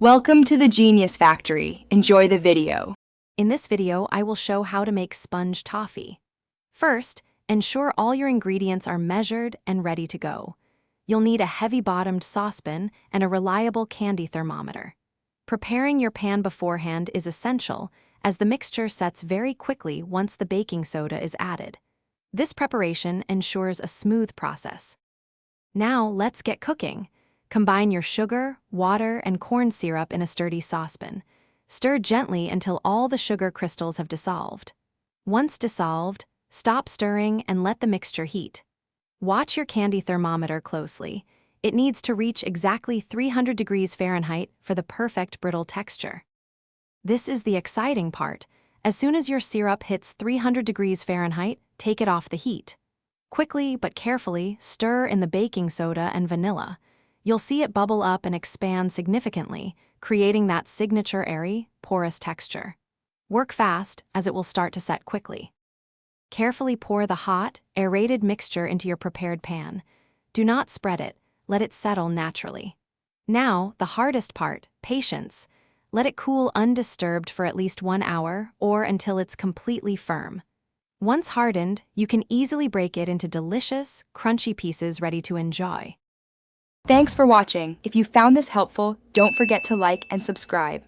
Welcome to the Genius Factory. Enjoy the video. In this video, I will show how to make sponge toffee. First, ensure all your ingredients are measured and ready to go. You'll need a heavy-bottomed saucepan and a reliable candy thermometer. Preparing your pan beforehand is essential, as the mixture sets very quickly once the baking soda is added. This preparation ensures a smooth process. Now, let's get cooking. Combine your sugar, water, and corn syrup in a sturdy saucepan. Stir gently until all the sugar crystals have dissolved. Once dissolved, stop stirring and let the mixture heat. Watch your candy thermometer closely. It needs to reach exactly 300 degrees Fahrenheit for the perfect brittle texture. This is the exciting part. As soon as your syrup hits 300 degrees Fahrenheit, take it off the heat. Quickly but carefully stir in the baking soda and vanilla. You'll see it bubble up and expand significantly, creating that signature airy, porous texture. Work fast, as it will start to set quickly. Carefully pour the hot, aerated mixture into your prepared pan. Do not spread it, let it settle naturally. Now, the hardest part, patience. Let it cool undisturbed for at least 1 hour or until it's completely firm. Once hardened, you can easily break it into delicious, crunchy pieces ready to enjoy. Thanks for watching. If you found this helpful, don't forget to like and subscribe.